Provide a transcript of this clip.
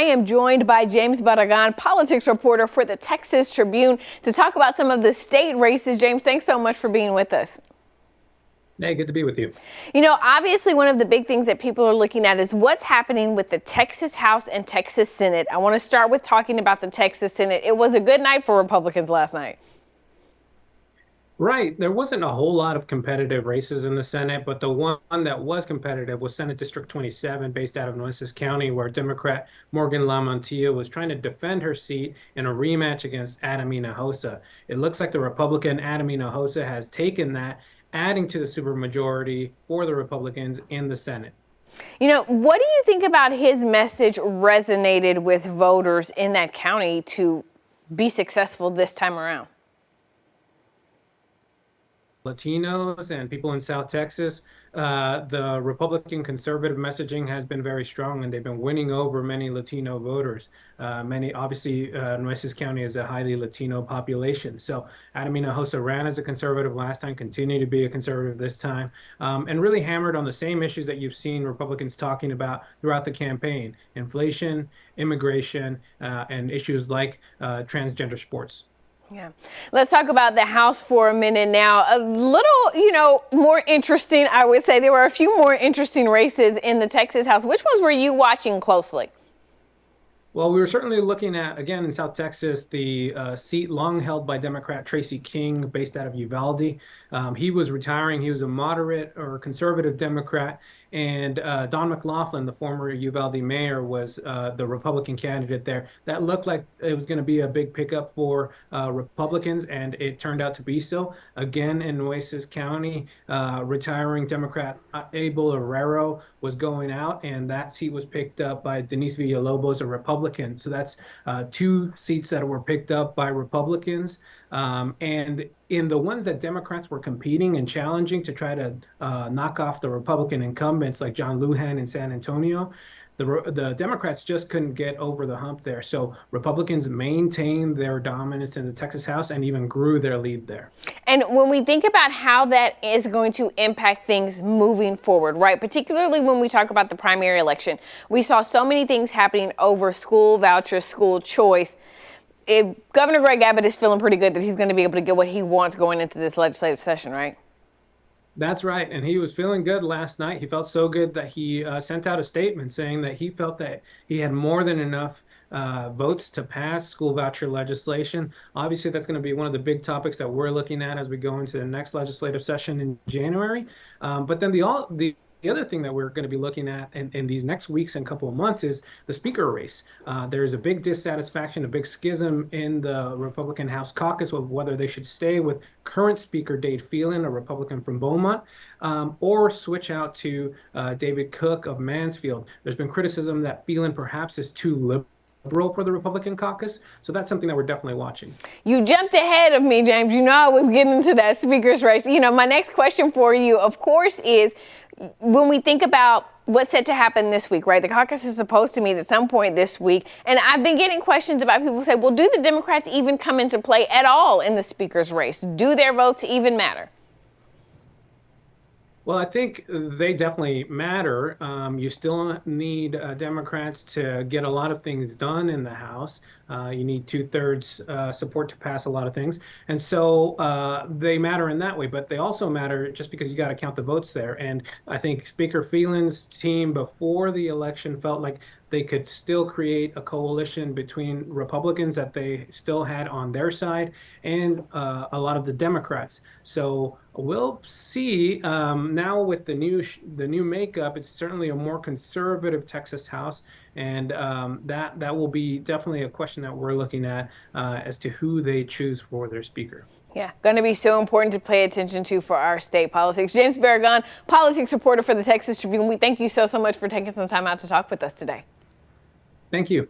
I am joined by James Barragan, politics reporter for the Texas Tribune, to talk about some of the state races. James, thanks so much for being with us. Hey, good to be with you. You know, obviously one of the big things that people are looking at is what's happening with the Texas House and Texas Senate. I want to start with talking about the Texas Senate. It was a good night for Republicans last night. Right. There wasn't a whole lot of competitive races in the Senate, but the one that was competitive was Senate District 27, based out of Nueces County, where Democrat Morgan Lamontia was trying to defend her seat in a rematch against Adam Hinojosa. It looks like the Republican Adam Hinojosa has taken that, adding to the supermajority for the Republicans in the Senate. You know, what do you think about his message resonated with voters in that county to be successful this time around? Latinos and people in South Texas, the Republican conservative messaging has been very strong, and they've been winning over many Latino voters. Obviously, Nueces County is a highly Latino population. So Adam Hinojosa ran as a conservative last time, continued to be a conservative this time, and really hammered on the same issues that you've seen Republicans talking about throughout the campaign: inflation, immigration, and issues like transgender sports. Yeah. Let's talk about the House for a minute now. A little, more interesting, I would say. There were a few more interesting races in the Texas House. Which ones were you watching closely? Well, we were certainly looking at, again, in South Texas, the seat long held by Democrat Tracy King, based out of Uvalde. He was retiring. He was a moderate or conservative Democrat. And Don McLaughlin, the former Uvalde mayor, was the Republican candidate there. That looked like it was going to be a big pickup for Republicans, and it turned out to be so. Again, in Nueces County, retiring Democrat Abel Herrero was going out, and that seat was picked up by Denise Villalobos, a Republican. So that's two seats that were picked up by Republicans. And in the ones that Democrats were competing and challenging to try to knock off the Republican incumbents, like John Lujan in San Antonio, the Democrats just couldn't get over the hump there. So Republicans maintained their dominance in the Texas House and even grew their lead there. And when we think about how that is going to impact things moving forward, right, particularly when we talk about the primary election, we saw so many things happening over school vouchers, school choice. If Governor Greg Abbott is feeling pretty good that he's going to be able to get what he wants going into this legislative session, right? That's right. And he was feeling good last night. He felt so good that he sent out a statement saying that he felt that he had more than enough votes to pass school voucher legislation. Obviously, that's going to be one of the big topics that we're looking at as we go into the next legislative session in January. But then the other thing that we're going to be looking at in these next weeks and couple of months is the speaker race. There's a big dissatisfaction, a big schism in the Republican House caucus of whether they should stay with current Speaker Dade Phelan, a Republican from Beaumont, or switch out to David Cook of Mansfield. There's been criticism that Phelan perhaps is too liberal for the Republican caucus. So that's something that we're definitely watching. You jumped ahead of me, James. You know I was getting into that speaker's race. My next question for you, of course, is when we think about what's set to happen this week, right? The caucus is supposed to meet at some point this week. And I've been getting questions about people who say, well, do the Democrats even come into play at all in the speaker's race? Do their votes even matter? Well, I think they definitely matter. You still need Democrats to get a lot of things done in the House. You need 2/3 support to pass a lot of things. And so they matter in that way, but they also matter just because you got to count the votes there. And I think Speaker Phelan's team before the election felt like they could still create a coalition between Republicans that they still had on their side and a lot of the Democrats. So we'll see. Now with the new makeup, it's certainly a more conservative Texas House, and that will be definitely a question that we're looking at as to who they choose for their speaker. Yeah, going to be so important to pay attention to for our state politics. James Barragan, politics reporter for the Texas Tribune. We thank you so much for taking some time out to talk with us today. Thank you.